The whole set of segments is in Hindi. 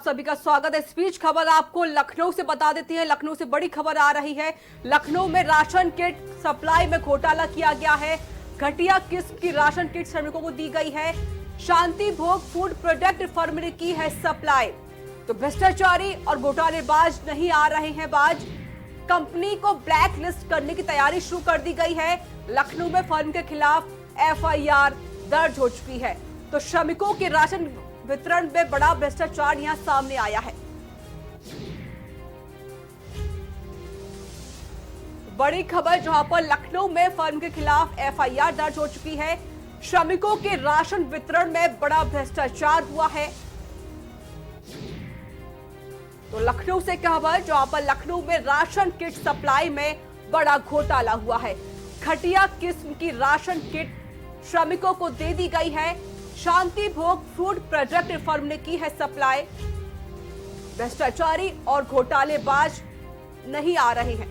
सभी का स्वागत है। इस बीच खबर आपको लखनऊ से बता देती है। लखनऊ से बड़ी खबर आ रही है। लखनऊ में राशन किट सप्लाई में घोटाला किया गया है। घटिया किस्म की राशन किट श्रमिकों को दी गई है। शांति भोग फूड प्रोडक्ट फर्म ने की है सप्लाई। तो भ्रष्टाचारी और घोटालेबाज नहीं आ रहे हैं बाज। कंपनी को ब्लैक लिस्ट करने की तैयारी शुरू कर दी गई है। लखनऊ में फर्म के खिलाफ FIR दर्ज हो चुकी है। तो श्रमिकों के राशन वितरण में बड़ा भ्रष्टाचार यहां सामने आया है। बड़ी खबर जहां पर लखनऊ में फर्म के खिलाफ FIR दर्ज हो चुकी है। श्रमिकों के राशन वितरण में बड़ा भ्रष्टाचार हुआ है। तो लखनऊ से खबर जहां पर लखनऊ में राशन किट सप्लाई में बड़ा घोटाला हुआ है। घटिया किस्म की राशन किट श्रमिकों को दे दी गई है। शांति भोग फूड प्रोडक्ट फर्म ने की है सप्लाई। भ्रष्टाचारी और घोटालेबाज नहीं आ रहे हैं।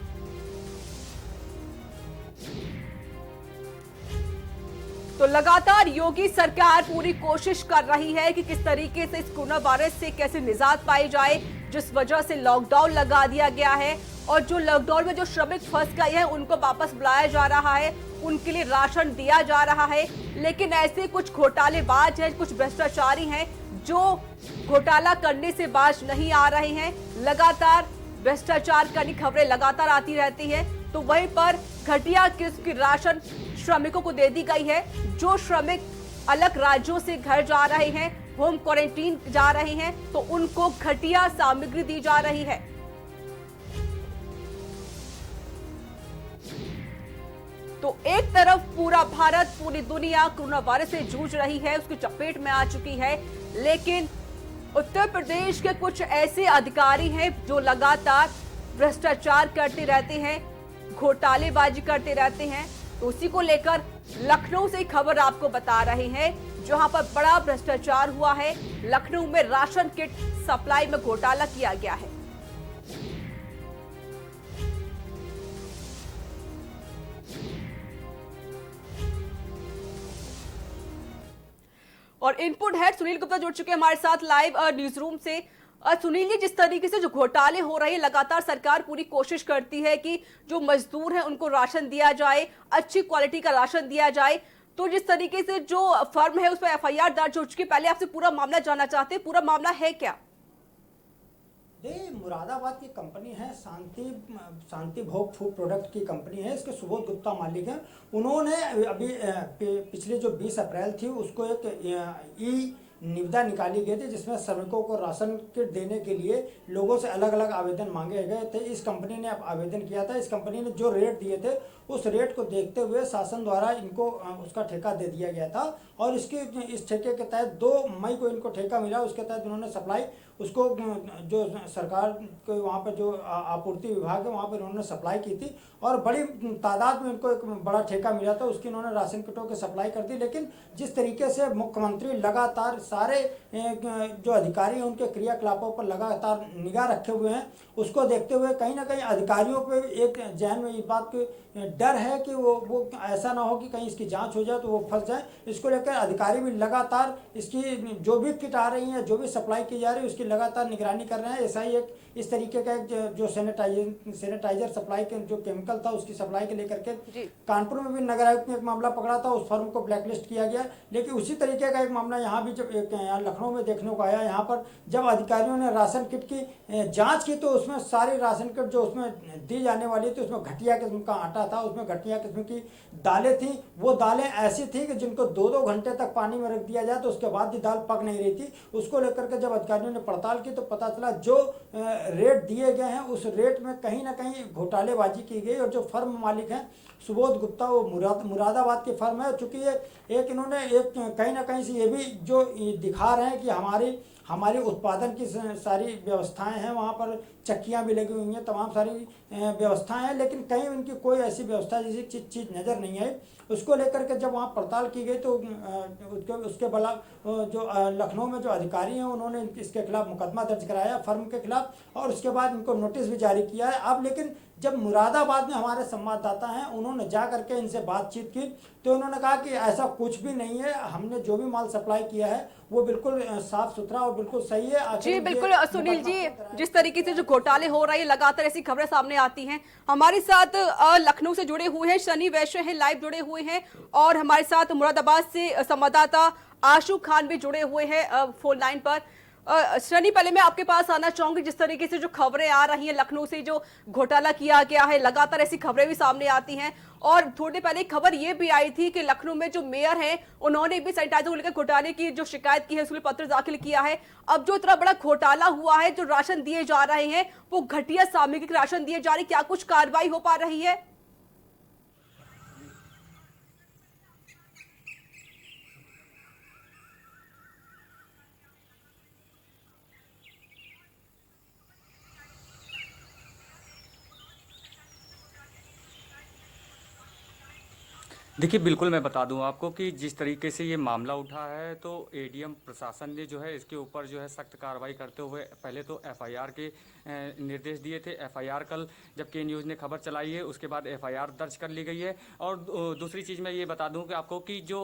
तो लगातार योगी सरकार पूरी कोशिश कर रही है कि किस तरीके से इस कोरोना वायरस से कैसे निजात पाई जाए, जिस वजह से लॉकडाउन लगा दिया गया है और जो लॉकडाउन में जो श्रमिक फंस गए हैं उनको वापस बुलाया जा रहा है, उनके लिए राशन दिया जा रहा है। लेकिन ऐसे कुछ घोटालेबाज हैं, कुछ भ्रष्टाचारी हैं जो घोटाला करने से बाज नहीं आ रहे हैं। लगातार भ्रष्टाचार करने की खबरें लगातार आती रहती है। तो वहीं पर घटिया किस्म की राशन श्रमिकों को दे दी गई है। जो श्रमिक अलग राज्यों से घर जा रहे हैं, होम क्वारंटीन जा रहे हैं, तो उनको घटिया सामग्री दी जा रही है। तो एक तरफ पूरा भारत, पूरी दुनिया कोरोना वायरस से जूझ रही है, उसकी चपेट में आ चुकी है। लेकिन उत्तर प्रदेश के कुछ ऐसे अधिकारी हैं जो लगातार भ्रष्टाचार करते रहते हैं, घोटालेबाजी करते रहते हैं। तो उसी को लेकर लखनऊ से खबर आपको बता रहे हैं जहां पर बड़ा भ्रष्टाचार हुआ है। लखनऊ में राशन किट सप्लाई में घोटाला किया गया है। और इनपुट हेड सुनील गुप्ता जुड़ चुके हैं हमारे साथ लाइव न्यूज रूम से। सुनील जी, जिस तरीके से जो घोटाले हो रहे हैं, लगातार सरकार पूरी कोशिश करती है कि जो मजदूर हैं उनको राशन दिया जाए, अच्छी क्वालिटी का राशन दिया जाए। तो जिस तरीके से जो फर्म है उस पर FIR दर्ज हो चुकी है, पहले आपसे पूरा मामला जानना चाहते हैं, पूरा मामला है क्या? ये मुरादाबाद की कंपनी है, शांति भोग फूड प्रोडक्ट की कंपनी है। इसके सुबोध गुप्ता मालिक हैं। उन्होंने अभी पिछले जो 20 अप्रैल थी उसको एक निविदा निकाली गई थी जिसमें श्रमिकों को राशन किट देने के लिए लोगों से अलग अलग आवेदन मांगे गए थे। इस कंपनी ने आवेदन किया था। इस कंपनी ने जो रेट दिए थे उस रेट को देखते हुए शासन द्वारा इनको उसका ठेका दे दिया गया था और इस ठेके के तहत 2 मई को इनको ठेका मिला। उसके तहत उन्होंने सप्लाई उसको जो सरकार के वहाँ पर जो आपूर्ति विभाग है वहाँ पर उन्होंने सप्लाई की थी और बड़ी तादाद में इनको एक बड़ा ठेका मिला था। उसकी उन्होंने राशन किटों की सप्लाई कर दी। लेकिन जिस तरीके से मुख्यमंत्री लगातार सारे जो अधिकारी हैं उनके क्रियाकलापों पर लगातार निगाह रखे हुए हैं, उसको देखते हुए कहीं ना कहीं अधिकारियों पे एक जहन में इस बात की डर है कि वो ऐसा ना हो कि कहीं इसकी जांच हो जाए तो वो फंस जाए। इसको लेकर अधिकारी भी लगातार इसकी जो भी किट आ रही है, जो भी सप्लाई की जा रही है, उसकी लगातार निगरानी कर रहे हैं। ऐसा ही एक इस तरीके का एक जो सैनिटाइजर सप्लाई के जो केमिकल था उसकी सप्लाई के लेकर के कानपुर में भी नगर आयुक्त ने एक मामला पकड़ा था, उस फर्म को ब्लैकलिस्ट किया गया। लेकिन उसी तरीके का एक मामला यहाँ भी जब यहाँ लखनऊ में देखने को आया। यहाँ पर जब अधिकारियों ने राशन किट की जांच की तो उसमें सारी राशन किट जो उसमें दी जाने वाली थी उसमें घटिया किस्म का आटा था, उसमें घटिया किस्म की दालें थी। वो दालें ऐसी थी कि जिनको 2-2 घंटे तक पानी में रख दिया जाए तो उसके बाद भी दाल पक नहीं रही थी। उसको लेकर के जब अधिकारियों ने पड़ताल की तो पता चला जो रेट दिए गए हैं उस रेट में कहीं ना कहीं घोटालेबाजी की गई। और जो फर्म मालिक हैं सुबोध गुप्ता, वो मुरादाबाद की फर्म है। चूँकि ये एक इन्होंने एक कहीं ना कहीं से ये भी जो दिखा रहे हैं कि हमारी उत्पादन की सारी व्यवस्थाएं हैं, वहाँ पर चक्कियाँ भी लगी हुई हैं, तमाम सारी व्यवस्थाएं हैं, लेकिन कहीं उनकी कोई ऐसी व्यवस्था जैसी चीज़ नज़र नहीं आई। उसको लेकर के जब वहाँ पड़ताल की गई तो उसके बला जो लखनऊ में जो अधिकारी हैं उन्होंने इसके खिलाफ मुकदमा दर्ज कराया फर्म के खिलाफ और उसके बाद इनको नोटिस भी जारी किया है। अब लेकिन जब मुरादाबाद में हमारे संवाददाता हैं, उन्होंने जा करके इनसे बातचीत की, तो उन्होंने कहा कि ऐसा कुछ भी नहीं है, हमने जो भी माल सप्लाई किया है वो बिल्कुल साफ सुथरा और बिल्कुल सही है। जी बिल्कुल सुनील जी, जिस तरीके से जो घोटाले हो रहे हैं, लगातार ऐसी खबरें सामने आती हैं। हमारे साथ लखनऊ से जुड़े हुए हैं शनि वैश्य हैं, लाइव जुड़े हुए हैं, और हमारे साथ मुरादाबाद से संवाददाता आशु खान भी जुड़े हुए हैं फोन लाइन पर। शनि, पहले मैं आपके पास आना चाहूंगी, जिस तरीके से जो खबरें आ रही हैं लखनऊ से जो घोटाला किया गया है, लगातार ऐसी खबरें भी सामने आती हैं, और थोड़ी देर पहले खबर ये भी आई थी कि लखनऊ में जो मेयर हैं उन्होंने भी सैनिटाइजर को लेकर घोटाले की जो शिकायत की है उसके लिए पत्र दाखिल किया है। अब जो इतना बड़ा घोटाला हुआ है, जो राशन दिए जा रहे हैं वो घटिया सामग्री राशन दिए जा रहे, क्या कुछ कार्रवाई हो पा रही है? देखिए, बिल्कुल मैं बता दूं आपको कि जिस तरीके से ये मामला उठा है, तो एडीएम प्रशासन ने जो है इसके ऊपर जो है सख्त कार्रवाई करते हुए पहले तो एफआईआर के निर्देश दिए थे। एफआईआर कल जब के न्यूज़ ने खबर चलाई है उसके बाद एफआईआर दर्ज कर ली गई है। और दूसरी चीज़ मैं ये बता दूं कि आपको कि जो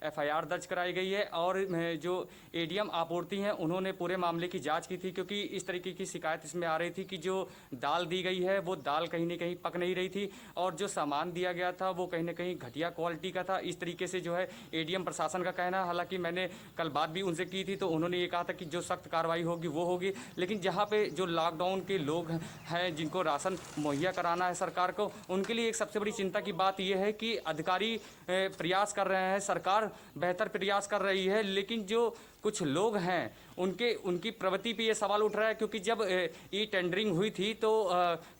एफआईआर दर्ज कराई गई है और जो एडीएम आपूर्ति हैं उन्होंने पूरे मामले की जाँच की थी, क्योंकि इस तरीके की शिकायत इसमें आ रही थी कि जो दाल दी गई है वो दाल कहीं ना कहीं पक नहीं रही थी, और जो सामान दिया गया था वो कहीं ना कहीं घटिया क्वालिटी का था। इस तरीके से जो है एडीएम प्रशासन का कहना है। हालांकि मैंने कल बात भी उनसे की थी, तो उन्होंने ये कहा था कि जो सख्त कार्रवाई होगी वो होगी, लेकिन जहां पे जो लॉकडाउन के लोग हैं जिनको राशन मुहैया कराना है सरकार को, उनके लिए एक सबसे बड़ी चिंता की बात यह है कि अधिकारी प्रयास कर रहे हैं, सरकार बेहतर प्रयास कर रही है, लेकिन जो कुछ लोग हैं उनकी प्रवृत्ति पे ये सवाल उठ रहा है, क्योंकि जब ई टेंडरिंग हुई थी तो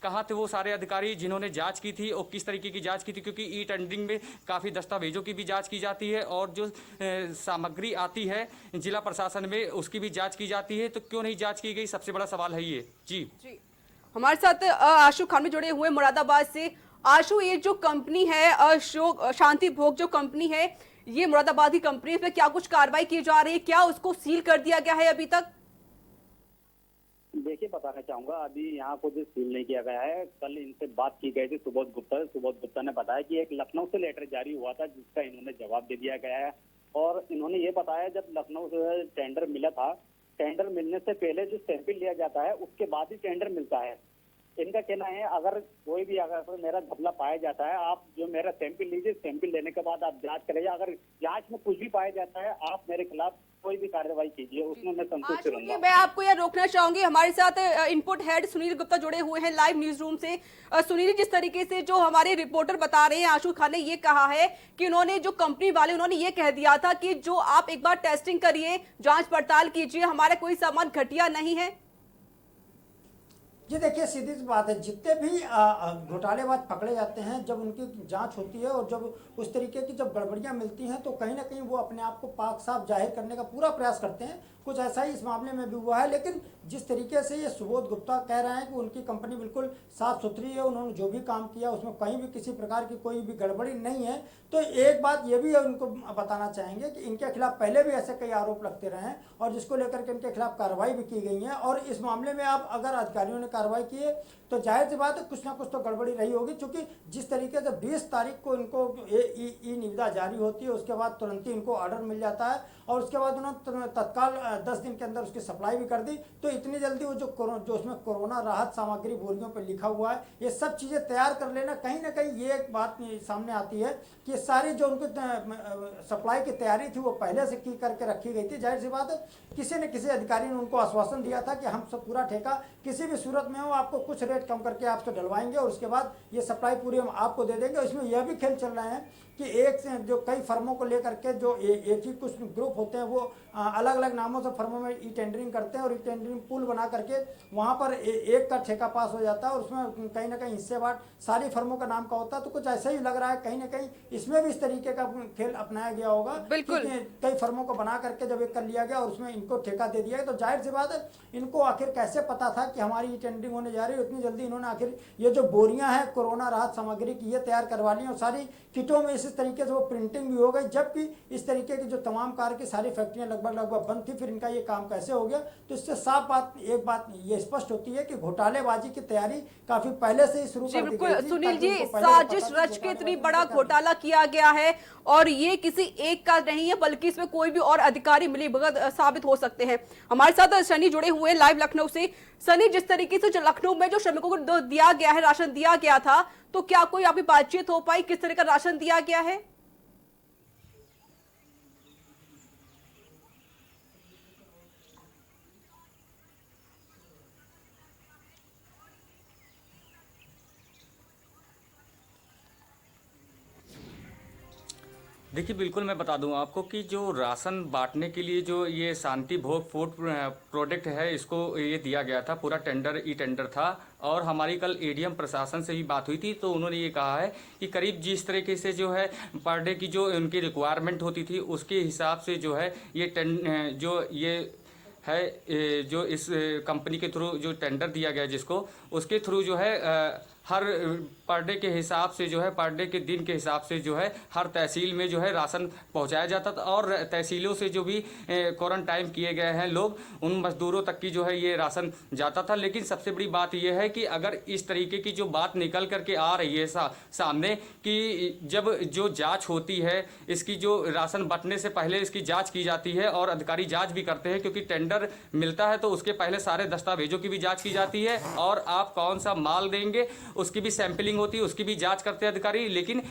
कहाँ थे वो सारे अधिकारी जिन्होंने जांच की थी और किस तरीके की जांच की थी, क्योंकि ई टेंडरिंग में काफ़ी दस्तावेजों की भी जांच की जाती है और जो सामग्री आती है जिला प्रशासन में उसकी भी जांच की जाती है, तो क्यों नहीं जांच की गई, सबसे बड़ा सवाल है ये। जी हमारे साथ आशु खान भी जुड़े हुए मुरादाबाद से। आशु, ये जो कंपनी है शांति भोग जो कंपनी है, ये मुरादाबाद की कंपनी पे क्या कुछ कार्रवाई की जा रही है? क्या उसको सील कर दिया गया है अभी तक? देखिए, बताना चाहूंगा, अभी यहाँ कुछ सील नहीं किया गया है। कल इनसे बात की गई थी सुबोध गुप्ता ने बताया कि एक लखनऊ से लेटर जारी हुआ था जिसका इन्होंने जवाब दे दिया गया है, और इन्होंने ये बताया जब लखनऊ से टेंडर मिला था, टेंडर मिलने से पहले जो सैंपल लिया जाता है उसके बाद ही टेंडर मिलता है। इनका कहना है अगर कोई भी अगर मेरा घपला पाया जाता है, आप जो मेरा सैंपल लीजिए, सैंपल लेने के बाद आप जांच करिए, अगर जांच में कुछ भी पाया जाता है आप मेरे खिलाफ कोई भी कार्रवाई कीजिए, उसमें मैं संतुष्ट रहूंगा। मैं आपको यह रोकना चाहूंगी, हमारे साथ इनपुट हेड सुनील गुप्ता जुड़े हुए हैं लाइव न्यूज रूम से। सुनील, जिस तरीके से जो हमारे रिपोर्टर बता रहे हैं, आशु खान ने ये कहा है कि उन्होंने जो कंपनी वाले उन्होंने ये कह दिया था कि जो आप एक बार टेस्टिंग करिए, जांच पड़ताल कीजिए, हमारा कोई सामान घटिया नहीं है। जी देखिए, सीधी सी बात है, जितने भी घोटालेबाज पकड़े जाते हैं, जब उनकी जांच होती है और जब उस तरीके की जब गड़बड़ियां मिलती हैं तो कहीं ना कहीं वो अपने आप को पाक साफ जाहिर करने का पूरा प्रयास करते हैं। कुछ ऐसा ही इस मामले में भी हुआ है, लेकिन जिस तरीके से ये सुबोध गुप्ता कह रहे हैं कि उनकी कंपनी बिल्कुल साफ सुथरी है, उन्होंने जो भी काम किया उसमें कहीं भी किसी प्रकार की कोई भी गड़बड़ी नहीं है, तो एक बात ये भी उनको बताना चाहेंगे कि इनके खिलाफ पहले भी ऐसे कई आरोप लगते रहे हैं और जिसको लेकर के इनके खिलाफ कार्रवाई भी की गई है। और इस मामले में आप अगर अधिकारियों ने कार्रवाई की है तो जाहिर सी बात है कुछ ना कुछ तो गड़बड़ी रही होगी, क्योंकि जिस तरीके से 20 तारीख को इनको ई निविदा जारी होती है, उसके बाद तुरंत ही इनको ऑर्डर मिल जाता है और उसके बाद उन्होंने तत्काल 10 दिन के अंदर उसकी सप्लाई भी कर दी। तो इतनी जल्दी वो जो उसमें कोरोना राहत सामग्री बोरियों पर लिखा हुआ है, ये सब चीज़ें तैयार कर लेना, कहीं ना कहीं ये एक बात सामने आती है कि सारी जो उनकी सप्लाई की तैयारी थी वो पहले से की करके रखी गई थी। जाहिर सी बात है किसी न किसी अधिकारी ने उनको आश्वासन दिया था कि हम सब पूरा ठेका किसी भी सूरत में हो आपको कुछ रेट कम करके आपसे डलवाएंगे और उसके बाद ये सप्लाई पूरी हम आपको दे देंगे। इसमें यह भी खेल चल रहे हैं कि एक से जो कई फर्मों को लेकर के जो एक ही कुछ ग्रुप होते हैं वो अलग अलग नामों से फर्मों में ई टेंडरिंग करते हैं और ई टेंडरिंग पूल बना करके वहाँ पर एक का ठेका पास हो जाता है और उसमें कहीं ना कहीं हिस्से बांट सारी फर्मों का नाम का होता है। तो कुछ ऐसा ही लग रहा है कहीं ना कहीं इसमें भी इस तरीके का खेल अपनाया गया होगा। बिल्कुल, कई फर्मों को बना करके जब एक कर लिया गया और उसमें इनको ठेका दे दिया गया, तो जाहिर सी बात है इनको आखिर कैसे पता था कि हमारी ई टेंडरिंग होने जा रही है। इतनी जल्दी इन्होंने आखिर ये जो बोरियां हैं कोरोना राहत सामग्री की ये तैयार करवा ली और सारी किटों में इस तरीके से वो प्रिंटिंग भी हो गई, जबकि इस तरीके की जो तमाम कार की सारी फैक्ट्रियां लगभग लगभग बंद थी, फिर इनका ये काम कैसे हो गया। तो इससे साफ बात एक बात ये स्पष्ट होती है कि घोटालेबाजी की तैयारी काफी पहले से ही शुरू कर दी गई बिल्कुल थी, सुनील ताकि जी, उनको पहले साजिश पता था रच कि के इतनी घोटालेबाजी बड़ा क्या है। घोटाला किया गया है और ये किसी एक का नहीं है, बल्कि इसमें कोई भी और अधिकारी मिलीभगत साबित हो सकते हैं। हमारे साथ सनी जुड़े हुए लाइव लखनऊ से। सनी, जिस तरीके से जो लखनऊ में जो श्रमिकों को दिया गया है, राशन दिया गया था, तो क्या कोई आपकी बातचीत हो पाई, किस तरह का राशन दिया गया है? देखिए, बिल्कुल मैं बता दूं आपको कि जो राशन बांटने के लिए जो ये शांति भोग फूड प्रोडक्ट है, इसको ये दिया गया था, पूरा टेंडर ई टेंडर था। और हमारी कल एडीएम प्रशासन से भी बात हुई थी, तो उन्होंने ये कहा है कि करीब जिस तरीके से जो है पर डे की जो उनकी रिक्वायरमेंट होती थी, उसके हिसाब से जो है ये जो ये है जो इस कंपनी के थ्रू जो टेंडर दिया गया जिसको, उसके थ्रू जो है हर पर डे के हिसाब से जो है, पर डे के दिन के हिसाब से जो है हर तहसील में जो है राशन पहुंचाया जाता था। और तहसीलों से जो भी क्वारंटाइन किए गए हैं लोग, उन मजदूरों तक की जो है ये राशन जाता था। लेकिन सबसे बड़ी बात यह है कि अगर इस तरीके की जो बात निकल करके आ रही है सामने कि जब जो जांच होती है, इसकी जो राशन बंटने से पहले इसकी जांच की जाती है और अधिकारी जांच भी करते हैं, क्योंकि टेंडर मिलता है तो उसके पहले सारे दस्तावेजों की भी जाँच की जाती है और आप कौन सा माल देंगे उसकी भी सैंपलिंग होती है, उसकी भी जांच करते हैं अधिकारी। लेकिन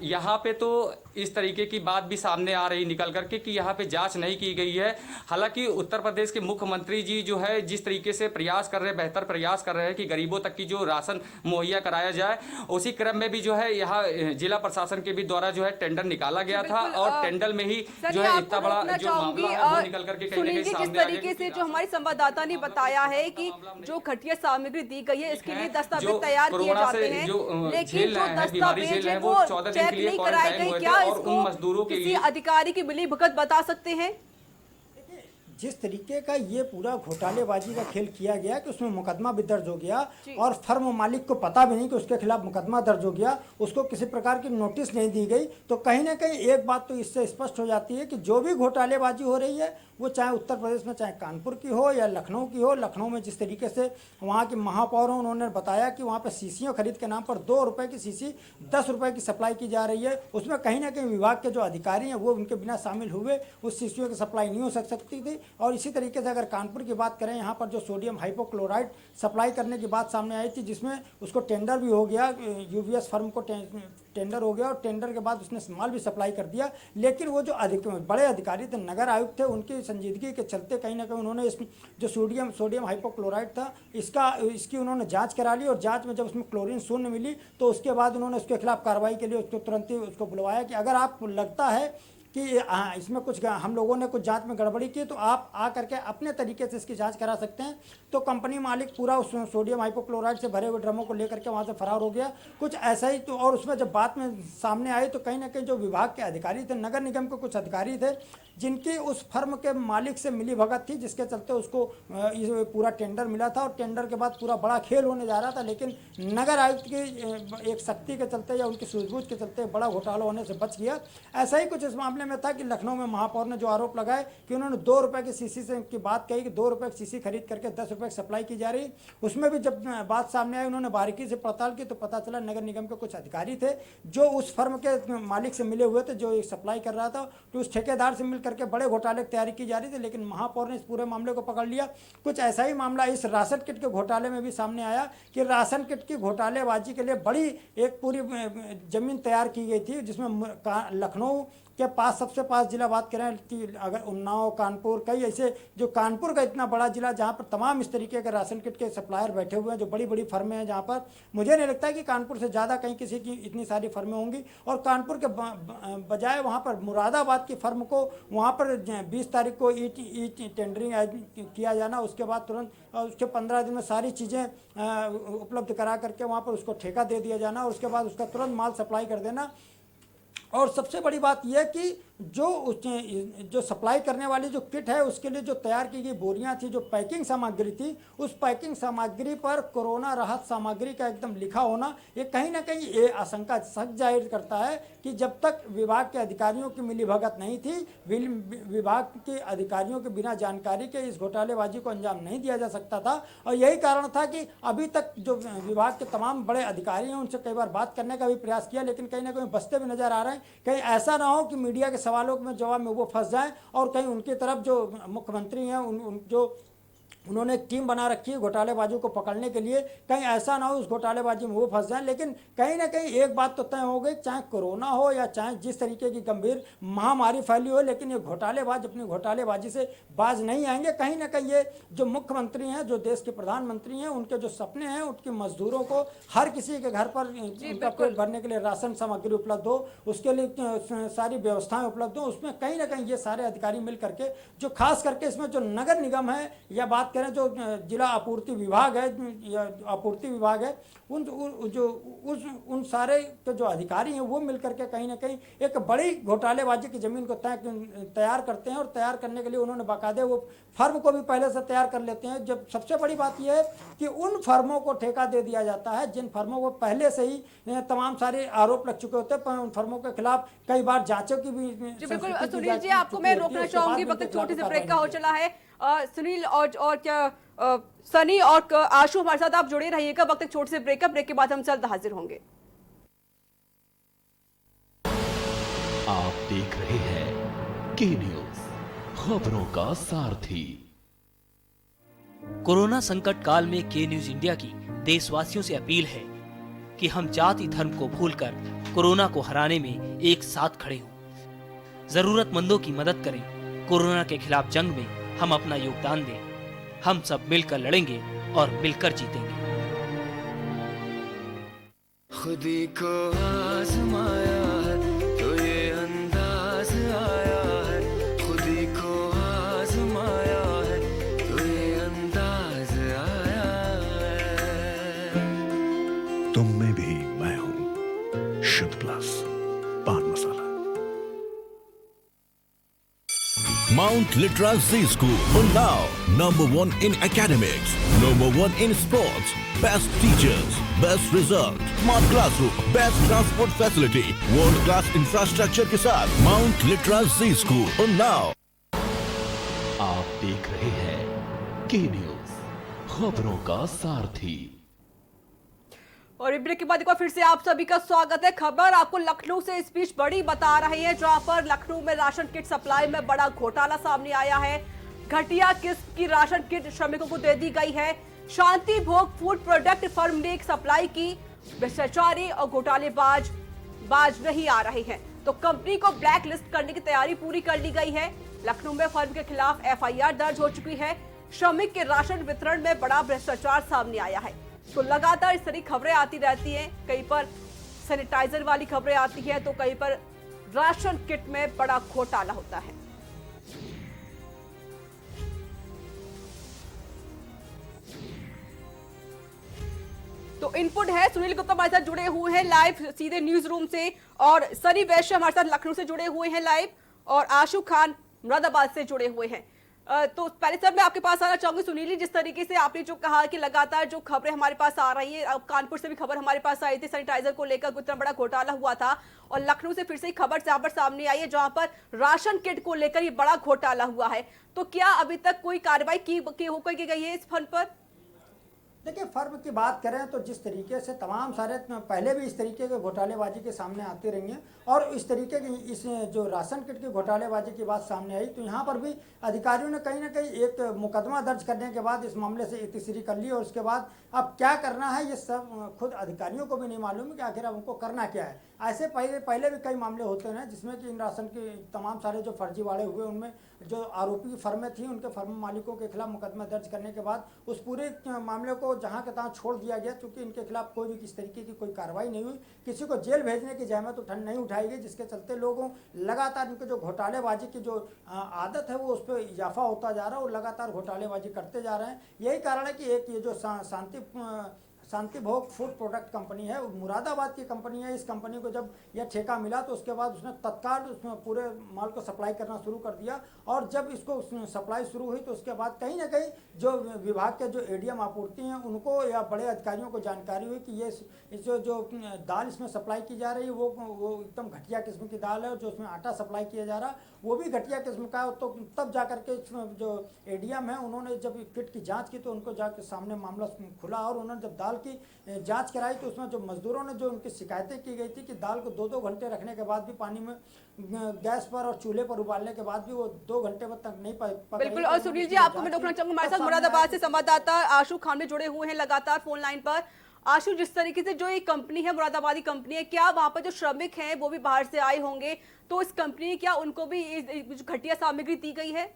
यहाँ पे तो इस तरीके की बात भी सामने आ रही निकल करके कि यहाँ पे जांच नहीं की गई है। हालांकि उत्तर प्रदेश के मुख्यमंत्री जी जो है जिस तरीके से प्रयास कर रहे हैं, बेहतर प्रयास कर रहे हैं कि गरीबों तक की जो राशन मुहैया कराया जाए, उसी क्रम में भी जो है यहाँ जिला प्रशासन के भी द्वारा जो है टेंडर निकाला गया था और टेंडर में ही जो है इतना बड़ा जो मामला है वो निकल करके कहीं ना कहीं सामने आ गया। जिस तरीके से जो हमारी संवाददाता ने बताया है कि जो घटिया सामग्री दी गई है, इसके लिए दस्तावेज तैयार किए जाते हैं, लेकिन जो दस्तावेज है वो चेक नहीं कराए गए। क्या इसको किसी अधिकारी की मिलीभगत बता सकते हैं? जिस तरीके का ये पूरा घोटालेबाजी का खेल किया गया कि उसमें मुकदमा भी दर्ज हो गया और फर्म मालिक को पता भी नहीं कि उसके खिलाफ मुकदमा दर्ज हो गया, उसको किसी प्रकार की नोटिस नहीं दी गई, तो कहीं ना कहीं एक बात तो इससे स्पष्ट हो जाती है कि जो भी घोटालेबाजी हो रही है वो चाहे उत्तर प्रदेश में, चाहे कानपुर की हो या लखनऊ की हो। लखनऊ में जिस तरीके से वहाँ की महापौर उन्होंने बताया कि वहाँ पर शीशियों खरीद के नाम पर 2 रुपये की शीशी 10 रुपये की सप्लाई की जा रही है, उसमें कहीं ना कहीं विभाग के जो अधिकारी हैं वो उनके बिना शामिल हुए उस शीशियों की सप्लाई नहीं हो सकती थी। और इसी तरीके से अगर कानपुर की बात करें, यहाँ पर जो सोडियम हाइपोक्लोराइड सप्लाई करने की बात सामने आई थी, जिसमें उसको टेंडर भी हो गया, यूवीएस फर्म को टेंडर हो गया और टेंडर के बाद उसने माल भी सप्लाई कर दिया। लेकिन वो जो बड़े अधिकारी थे, नगर आयुक्त थे, उनकी संजीदगी के चलते कहीं ना कहीं उन्होंने इस जो सोडियम हाइपोक्लोराइड था इसकी उन्होंने जांच करा ली और जांच में जब उसमें क्लोरीन शून्य मिली तो उसके बाद उन्होंने उसके खिलाफ कार्रवाई के लिए उसको तुरंत ही उसको बुलवाया कि अगर आपको लगता है कि इसमें कुछ हम लोगों ने कुछ जांच में गड़बड़ी की तो आप आ करके अपने तरीके से इसकी जांच करा सकते हैं। तो कंपनी मालिक पूरा उस सोडियम हाइपोक्लोराइड से भरे हुए ड्रमों को लेकर के वहाँ से फरार हो गया, कुछ ऐसा ही। तो और उसमें जब बात में सामने आई तो कहीं ना कहीं जो विभाग के अधिकारी थे, नगर निगम के कुछ अधिकारी थे जिनकी उस फर्म के मालिक से मिली भगत थी, जिसके चलते उसको पूरा टेंडर मिला था और टेंडर के बाद पूरा बड़ा खेल होने जा रहा था। लेकिन नगर आयुक्त की एक शक्ति के चलते या उनकी सूझबूझ के चलते बड़ा घोटाला होने से बच गया। ऐसा ही कुछ इस मामले में था कि लखनऊ में महापौर ने जो आरोप लगाए कि उन्होंने 2 रुपये की शीशी से की बात कही कि 2 रुपये की शीशी खरीद करके 10 रुपये की सप्लाई की जा रही। उसमें भी जब बात सामने आई, उन्होंने बारीकी से पड़ताल की तो पता चला नगर निगम के कुछ अधिकारी थे जो उस फर्म के मालिक से मिले हुए थे, जो सप्लाई कर रहा था, तो उस ठेकेदार से मिल करके बड़े घोटाले की तैयारी की जा रही थी। लेकिन महापौर ने इस पूरे मामले को पकड़ लिया। कुछ ऐसा ही मामला इस राशन किट के घोटाले में भी सामने आया कि राशन किट की घोटालेबाजी के लिए बड़ी एक पूरी जमीन तैयार की गई थी, जिसमें लखनऊ के पास सबसे पास जिला बात करें कि अगर उन्नाव, कानपुर, कई ऐसे जो कानपुर का इतना बड़ा जिला जहाँ पर तमाम इस तरीके के राशन किट के सप्लायर बैठे हुए हैं, जो बड़ी बड़ी फर्में हैं, जहाँ पर मुझे नहीं लगता है कि कानपुर से ज़्यादा कहीं किसी की इतनी सारी फर्में होंगी। और कानपुर के बजाय वहाँ पर मुरादाबाद की फर्म को वहाँ पर 20 तारीख को ई टेंडरिंग किया जाना, उसके बाद तुरंत उसके 15 दिन में सारी चीज़ें उपलब्ध करा करके वहाँ पर उसको ठेका दे दिया जाना और उसके बाद उसका तुरंत माल सप्लाई कर देना। और सबसे बड़ी बात यह कि जो सप्लाई करने वाली जो किट है उसके लिए जो तैयार की गई बोरियां थी, जो पैकिंग सामग्री थी, उस पैकिंग सामग्री पर कोरोना राहत सामग्री का एकदम लिखा होना ये कहीं ना कहीं ये आशंका शक जाहिर करता है कि जब तक विभाग के अधिकारियों की मिलीभगत नहीं थी, विभाग के अधिकारियों के बिना जानकारी के इस घोटालेबाजी को अंजाम नहीं दिया जा सकता था। और यही कारण था कि अभी तक जो विभाग के तमाम बड़े अधिकारी हैं उनसे कई बार बात करने का भी प्रयास किया, लेकिन कहीं ना कहीं बचते भी नजर आ रहे हैं। कहीं ऐसा ना हो कि मीडिया के सवालों में जवाब में वो फंस जाएं और कहीं उनकी तरफ जो मुख्यमंत्री हैं जो उन्होंने एक टीम बना रखी है घोटालेबाजों को पकड़ने के लिए, कहीं ऐसा ना हो उस घोटालेबाजी में वो फंस जाए। लेकिन कहीं ना कहीं एक बात तो तय हो गई, चाहे कोरोना हो या चाहे जिस तरीके की गंभीर महामारी फैली हो, लेकिन ये घोटालेबाज अपनी घोटालेबाजी से बाज नहीं आएंगे। कहीं ना कहीं ये जो मुख्यमंत्री हैं, जो देश के प्रधानमंत्री हैं, उनके जो सपने हैं, उनके मजदूरों को हर किसी के घर पर उनका पेट भरने के लिए राशन सामग्री उपलब्ध हो, उसके लिए सारी व्यवस्थाएं उपलब्ध हो, उसमें कहीं ना कहीं ये सारे अधिकारी मिल करके, जो खास करके इसमें जो नगर निगम है या बात करें जो जिला आपूर्ति विभाग है या आपूर्ति विभाग है, उन सारे के जो अधिकारी हैं वो मिलकर के कहीं ना कहीं एक बड़ी घोटालेबाजी की जमीन को तैयार करते हैं। और तैयार करने के लिए उन्होंने बाकायदे वो फर्म को भी पहले से तैयार कर लेते हैं। जब सबसे बड़ी बात यह है कि उन फर्मों को ठेका दे दिया जाता है जिन फर्मों को पहले से ही तमाम सारे आरोप लग चुके होते हैं, पर उन फर्मों के खिलाफ कई बार जांचों की भी। बिल्कुल सुनील जी, आपको मैं रोकना चाहूंगी, वक्त छोटी सी ब्रेक का हो चला है। सुनील और क्या सनी और आशु हमारे साथ आप जुड़े रहिएगा, वक्त एक छोटे से ब्रेक के बाद हम जल्द हाजिर होंगे। आप देख रहे हैं के न्यूज, खबरों का सारथी। कोरोना संकट काल में के न्यूज इंडिया की देशवासियों से अपील है कि हम जाति धर्म को भूलकर कोरोना को हराने में एक साथ खड़े हों, जरूरतमंदों की मदद करें। कोरोना के खिलाफ जंग में हम अपना योगदान दें। हम सब मिलकर लड़ेंगे और मिलकर जीतेंगे। खुदी को आजमाया है तो ये अंदाज आया है, खुदी को आजमाया है तो ये अंदाज आया है। तुम में भी मैं हूं, शुद्ध प्लस पान मसाला। Mount Litra Z School, Unnao, #1 in academics, #1 in sports, best teachers, best result, smart classroom, best transport facility, world class infrastructure के साथ Mount Litra Z School, Unnao। आप देख रहे हैं के न्यूज, खबरों का सारथी। और ब्रेक के बाद एक बार फिर से आप सभी का स्वागत है। खबर आपको लखनऊ से इस बीच बड़ी बता रही है, जहां पर लखनऊ में राशन किट सप्लाई में बड़ा घोटाला सामने आया है। घटिया किस्म की राशन किट श्रमिकों को दे दी गई है। शांति भोग फूड प्रोडक्ट फर्म ने एक सप्लाई की, भ्रष्टाचारी और घोटालेबाज नहीं आ रहे हैं, तो कंपनी को ब्लैक लिस्ट करने की तैयारी पूरी कर ली गई है। लखनऊ में फर्म के खिलाफ FIR दर्ज हो चुकी है। श्रमिक के राशन वितरण में बड़ा भ्रष्टाचार सामने आया है। तो लगातार इस तरह खबरें आती रहती हैं, कहीं पर सैनिटाइजर वाली खबरें आती हैं, तो कहीं पर राशन किट में बड़ा घोटाला होता है। तो इनपुट है, सुनील गुप्ता हमारे साथ जुड़े हुए हैं लाइव सीधे न्यूज रूम से, और सनी वैश्य हमारे साथ लखनऊ से जुड़े हुए हैं लाइव, और आशु खान मुरादाबाद से जुड़े हुए हैं। तो पहले सर मैं आपके पास आना चाहूंगी सुनील, जिस तरीके से आपने जो कहा कि लगातार जो खबरें हमारे पास आ रही है, अब कानपुर से भी खबर हमारे पास आई थी सैनिटाइजर को लेकर इतना बड़ा घोटाला हुआ था, और लखनऊ से फिर से खबर सामने आई है जहां पर राशन किट को लेकर ये बड़ा घोटाला हुआ है। तो क्या अभी तक कोई कार्रवाई की गई है इस फंड पर? देखिए, फर्म की बात करें तो जिस तरीके से तमाम सारे पहले भी इस तरीके के घोटालेबाजी के सामने आती रही हैं, और इस तरीके की इस जो राशन किट की घोटालेबाजी की बात सामने आई, तो यहाँ पर भी अधिकारियों ने कहीं ना कहीं एक मुकदमा दर्ज करने के बाद इस मामले से इत्तीसरी कर ली, और उसके बाद अब क्या करना है ये सब खुद अधिकारियों को भी नहीं मालूम है कि आखिर अब उनको करना क्या है। ऐसे पहले भी कई मामले होते हैं जिसमें कि इन राशन के तमाम सारे जो फर्जीवाड़े हुए, उनमें जो आरोपी फर्में थी उनके फर्म मालिकों के खिलाफ मुकदमा दर्ज करने के बाद उस पूरे मामले को जहां के तहां छोड़ दिया गया, क्योंकि इनके खिलाफ कोई भी किस तरीके की कोई कार्रवाई नहीं हुई, किसी को जेल भेजने की जहमत नहीं उठाई गई, जिसके चलते लोगों लगातार इनके जो घोटालेबाजी की जो आदत है वो उस पर इजाफा होता जा रहा है और लगातार घोटालेबाजी करते जा रहे हैं। यही कारण है कि एक ये जो शांति भोग फूड प्रोडक्ट कंपनी है, मुरादाबाद की कंपनी है। इस कंपनी को जब यह ठेका मिला तो उसके बाद उसने तत्काल उसमें पूरे माल को सप्लाई करना शुरू कर दिया, और जब इसको सप्लाई शुरू हुई तो उसके बाद कहीं ना कहीं जो विभाग के जो एडीएम आपूर्ति हैं उनको या बड़े अधिकारियों को जानकारी हुई कि ये जो दाल इसमें सप्लाई की जा रही है वो एकदम घटिया किस्म की दाल है, और जो उसमें आटा सप्लाई किया जा रहा वो भी घटिया किस्म का है। तो तब जा करके जो एडीएम है उन्होंने जब किट की जांच की तो उनको जाके सामने मामला खुला, और उन्होंने जब दाल की जांच कराई तो उसमें जो मजदूरों ने जो उनकी शिकायतें की गई थी कि दाल को 2-2 घंटे रखने के बाद भी पानी में गैस पर और चूल्हे पर उबालने के बाद भी वो 2 घंटे तक नहीं पक बिल्कुल। और सुनील जी, आपको मैं रोकना चाहूंगा, हमारे साथ मुरादाबाद से संवाददाता आशु खामने जुड़े हुए हैं लगातार फोन लाइन पर। आशु, जिस तरीके से जो ये कंपनी है, मुरादाबादी कंपनी है, क्या वहां पर जो श्रमिक हैं वो भी बाहर से आए होंगे, तो इस कंपनी क्या उनको भी घटिया सामग्री दी गई है?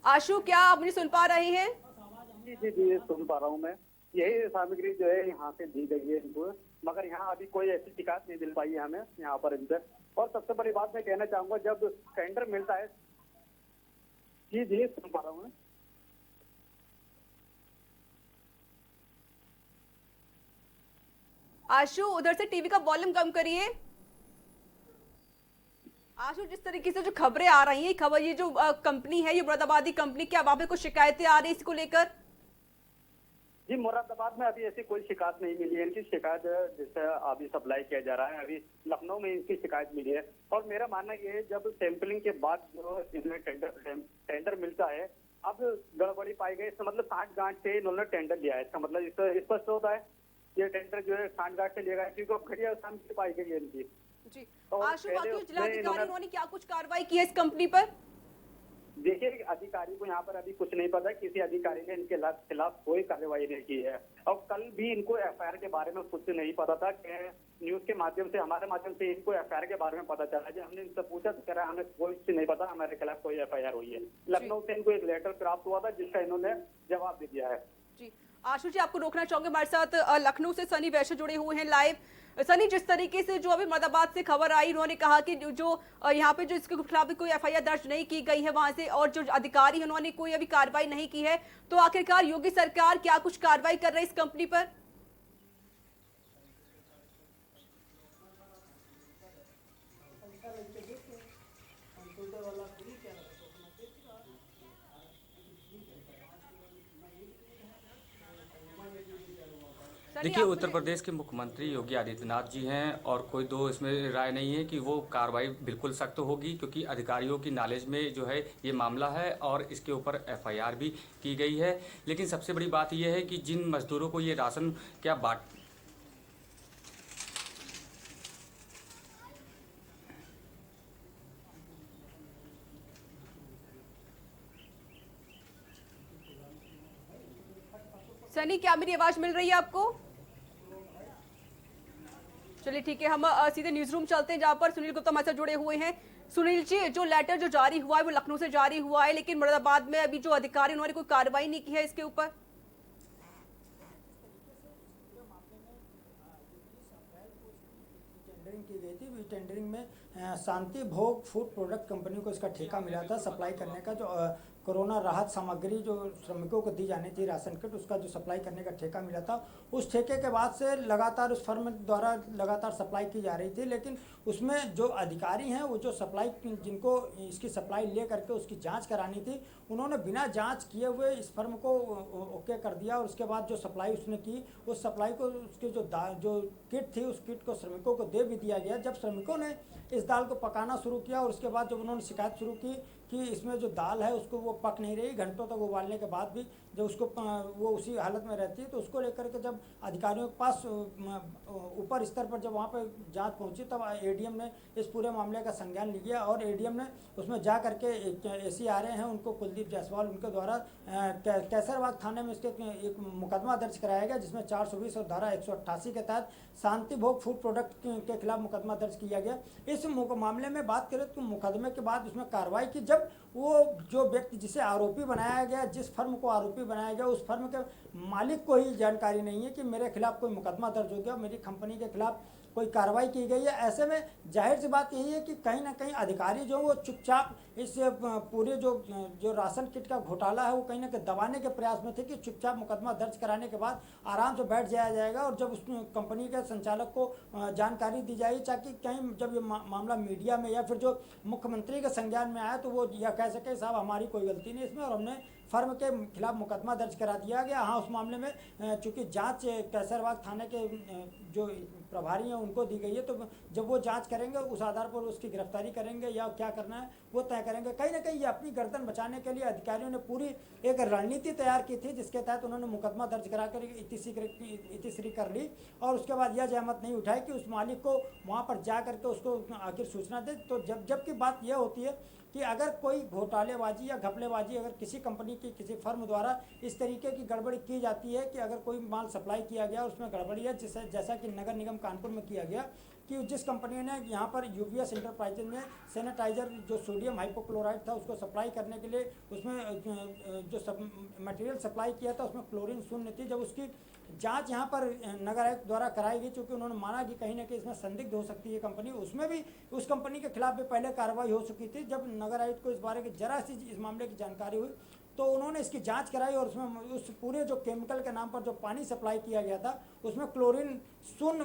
आशु, क्या आप मुझे सुन पा रहे हैं? जी सुन पा रहा हूँ मैं। यही सामग्री जो है यहाँ से दी गई है इनको, मगर यहाँ अभी कोई ऐसी शिकायत नहीं मिल पाई है हमें यहाँ पर इनसे। और सबसे बड़ी बात मैं कहना चाहूंगा, जब टेंडर मिलता है, जी सुन पा रहा हूँ मैं। आशु, उधर से टीवी का वॉल्यूम कम करिए। आशु, जिस तरीके से जो खबरें आ रही हैं, खबर ये जो कंपनी है, ये मुरादाबादी कंपनी, क्या वहां पे कुछ शिकायतें आ रही है इसको लेकर? जी, मुरादाबाद में अभी ऐसी कोई शिकायत नहीं मिली है। इनकी शिकायत जैसे अभी सप्लाई किया जा रहा है, अभी लखनऊ में इनकी शिकायत मिली है। और मेरा मानना ये है, जब सैंपलिंग के बाद जो इनमें टेंडर मिलता है, अब गड़बड़ी पाई गई, इसका मतलब साठ-गांठ से इन्होंने टेंडर लिया है। इसका मतलब इससे स्पष्ट होता है ये टेंडर जो है साठ-गांठ से लिया गया, क्योंकि अब घटिया सामग्री पाई गई है इनकी। जी आशु, बाकी जिलाधिकारी उन्होंने क्या कुछ कार्रवाई की है इस कंपनी पर? देखिए, अधिकारी को यहाँ पर अभी कुछ नहीं पता, किसी अधिकारी ने इनके खिलाफ कोई कार्रवाई नहीं की है। और कल भी इनको एफआईआर के बारे में कुछ नहीं पता था। न्यूज के माध्यम से, हमारे माध्यम से इनको एफआईआर के बारे में पता चला। जब हमने इनसे पूछा तो कह रहा है हमें कुछ नहीं पता, हमारे खिलाफ कोई एफआईआर हुई है। लखनऊ से इनको एक लेटर प्राप्त हुआ था जिसका इन्होंने जवाब दे दिया है। जी आशु जी, आपको रोकना चाहूंगे, हमारे साथ लखनऊ से सनी वैश्य जुड़े हुए हैं लाइव। सनी, जिस तरीके से जो अभी मुरादाबाद से खबर आई, उन्होंने कहा कि जो यहाँ पे जो इसके खिलाफ कोई एफआईआर दर्ज नहीं की गई है वहां से, और जो अधिकारी हैं उन्होंने कोई अभी कार्रवाई नहीं की है, तो आखिरकार योगी सरकार क्या कुछ कार्रवाई कर रही है इस कंपनी पर? देखिए, उत्तर प्रदेश के मुख्यमंत्री योगी आदित्यनाथ जी हैं, और कोई दो इसमें राय नहीं है कि वो कार्रवाई बिल्कुल सख्त होगी, क्योंकि अधिकारियों की नॉलेज में जो है ये मामला है और इसके ऊपर एफआईआर भी की गई है। लेकिन सबसे बड़ी बात यह है कि जिन मजदूरों को ये राशन क्या बांट सनी, क्या मेरी आवाज मिल रही है आपको? चलिए ठीक है, हम सीधे न्यूज रूम चलते हैं जहां पर सुनील गुप्ता हमारे साथ जुड़े हुए हैं। सुनील जी, जो लेटर जो जारी हुआ है वो लखनऊ से जारी हुआ है, लेकिन मुरादाबाद में अभी जो अधिकारी उन्होंने कोई कार्रवाई नहीं की है इसके ऊपर। टेंडरिंग की गई थी, टेंडरिंग में शांति भोग फूड प्रोडक्ट कंपनी को इसका ठेका मिला था सप्लाई करने का। जो कोरोना राहत सामग्री जो श्रमिकों को दी जानी थी, राशन किट, उसका जो सप्लाई करने का ठेका मिला था, उस ठेके के बाद से लगातार उस फर्म द्वारा लगातार सप्लाई की जा रही थी। लेकिन उसमें जो अधिकारी हैं, वो जो सप्लाई, जिनको इसकी सप्लाई ले करके उसकी जांच करानी थी, उन्होंने बिना जांच किए हुए इस फर्म को ओके कर दिया। और उसके बाद जो सप्लाई उसने की, उस सप्लाई को, उसकी जो किट थी, उस किट को श्रमिकों को दे भी दिया गया। जब श्रमिकों ने इस दाल को पकाना शुरू किया, और उसके बाद जब उन्होंने शिकायत शुरू की कि इसमें जो दाल है उसको वो पक नहीं रही, घंटों तक उबालने के बाद भी जो उसको वो उसी हालत में रहती है, तो उसको लेकर के जब अधिकारियों के पास ऊपर स्तर पर जब वहाँ पर जांच पहुँची, तब एडीएम ने इस पूरे मामले का संज्ञान लिया, और एडीएम ने उसमें जा करके एसीआरए हैं उनको, कुलदीप जायसवाल, उनके द्वारा कैसरबाग थाने में इसके एक मुकदमा दर्ज कराया गया, जिसमें 420 और धारा 188 के तहत शांति भोग फूड प्रोडक्ट के खिलाफ मुकदमा दर्ज किया गया। इस मामले में बात करें तो मुकदमे के बाद उसमें कार्रवाई की, जब वो जो व्यक्ति जिसे आरोपी बनाया गया, जिस फर्म को आरोपी बनाया गया, उस फर्म के मालिक को ही जानकारी नहीं है कि मेरे खिलाफ कोई मुकदमा दर्ज हो गया, मेरी कंपनी के खिलाफ कोई कार्रवाई की गई है। ऐसे में जाहिर सी बात यही है कि कहीं ना कहीं अधिकारी जो वो चुपचाप इस पूरे जो राशन किट का घोटाला है वो कहीं ना कहीं दबाने के प्रयास में थे कि चुपचाप मुकदमा दर्ज कराने के बाद आराम से बैठ जाया जाएगा और जब उस कंपनी के संचालक को जानकारी दी जाएगी, ताकि कहीं जब ये मामला मीडिया में या फिर जो मुख्यमंत्री के संज्ञान में आया तो वो यह कह सके साहब हमारी कोई गलती नहीं इसमें और हमने फर्म के खिलाफ मुकदमा दर्ज करा दिया गया। हाँ, उस मामले में चूंकि जांच कैसरबाग थाने के जो प्रभारी हैं उनको दी गई है, तो जब वो जांच करेंगे उस आधार पर उसकी गिरफ्तारी करेंगे या क्या करना है वो तय करेंगे। कहीं ना कहीं ये अपनी गर्दन बचाने के लिए अधिकारियों ने पूरी एक रणनीति तैयार की थी, जिसके तहत उन्होंने मुकदमा दर्ज करा कर इतिश्री कर ली और उसके बाद यह जहमत नहीं उठाई कि उस मालिक को वहाँ पर जा करके उसको आखिर सूचना दे। तो जबकि बात यह होती है कि अगर कोई घोटालेबाजी या घपलेबाजी अगर किसी कंपनी की किसी फर्म द्वारा इस तरीके की गड़बड़ी की जाती है कि अगर कोई माल सप्लाई किया गया उसमें गड़बड़ी है, जैसा कि नगर निगम कानपुर में किया गया कि जिस कंपनी ने यहाँ पर यूवीएस इंटरप्राइजेज में सैनिटाइजर जो सोडियम हाइपोक्लोराइड था उसको सप्लाई करने के लिए उसमें जो मटेरियल सप्लाई किया था उसमें क्लोरीन शून्य थी। जब उसकी जांच यहाँ पर नगर आयुक्त द्वारा कराई गई, क्योंकि उन्होंने माना कि कहीं ना कहीं इसमें संदिग्ध हो सकती है कंपनी, उसमें भी उस कंपनी के खिलाफ भी पहले कार्रवाई हो चुकी थी। जब नगर आयुक्त को इस बारे की जरा सी इस मामले की जानकारी हुई तो उन्होंने इसकी जांच कराई और उसमें उस पूरे जो केमिकल के नाम पर जो पानी सप्लाई किया गया था उसमें क्लोरीन शून्य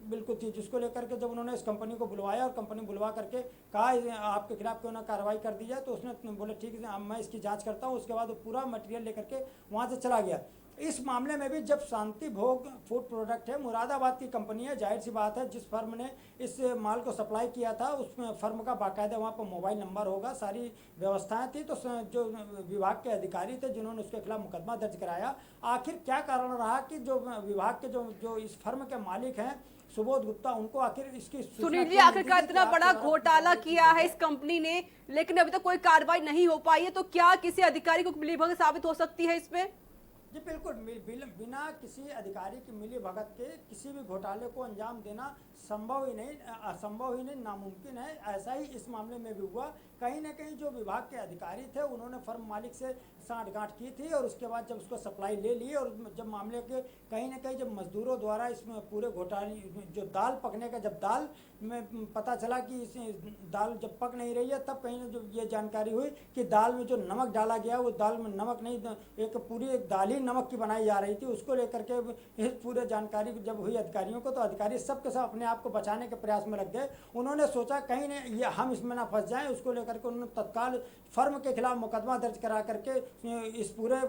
बिल्कुल थी, जिसको लेकर के जब उन्होंने इस कंपनी को बुलवाया और कंपनी बुलवा करके कहा आपके खिलाफ क्यों ना कार्रवाई कर दी जाए, तो उसने बोले ठीक है मैं इसकी जाँच करता हूँ। उसके बाद वो पूरा मटेरियल लेकर के वहाँ से चला गया। इस मामले में भी जब शांति भोग फूड प्रोडक्ट है, मुरादाबाद की कंपनी है, जाहिर सी बात है जिस फर्म ने इस माल को सप्लाई किया था उसमें फर्म का बाकायदा वहाँ पर मोबाइल नंबर होगा, सारी व्यवस्थाएं थी। तो जो विभाग के अधिकारी थे जिन्होंने उसके खिलाफ मुकदमा दर्ज कराया, आखिर क्या कारण रहा कि जो विभाग के जो इस फर्म के मालिक हैं सुबोध गुप्ता, उनको आखिर इसकी सुनील जी आखिरकार इतना बड़ा घोटाला किया है इस कंपनी ने, लेकिन अभी तक कोई कार्रवाई नहीं हो पाई है, तो क्या किसी अधिकारी को मिलीभगत साबित हो सकती है इसमें? जी बिल्कुल, बिना किसी अधिकारी की मिली भगत के किसी भी घोटाले को अंजाम देना संभव ही नहीं, असंभव ही नहीं, नामुमकिन है। ऐसा ही इस मामले में भी हुआ। कहीं ना कहीं जो विभाग के अधिकारी थे उन्होंने फर्म मालिक से साठगांठ की थी और उसके बाद जब उसको सप्लाई ले ली और जब मामले के कहीं ना कहीं जब मजदूरों द्वारा इसमें पूरे घोटाले जो दाल पकने का, जब दाल में पता चला कि इस दाल जब पक नहीं रही है, तब कहीं ना जो ये जानकारी हुई कि दाल में जो नमक डाला गया वो दाल में नमक नहीं, एक पूरी एक दाल ही नमक की बनाई जा रही थी। उसको लेकर के इस पूरे जानकारी जब हुई अधिकारियों को, तो अधिकारी सब के सब अपने आप को बचाने के प्रयास में लग गए। उन्होंने सोचा कहीं ने ये हम इसमें ना फंस जाएं, उसको लेकर के उन्होंने तत्काल फर्म के खिलाफ मुकदमा दर्ज करा करके इस पूरे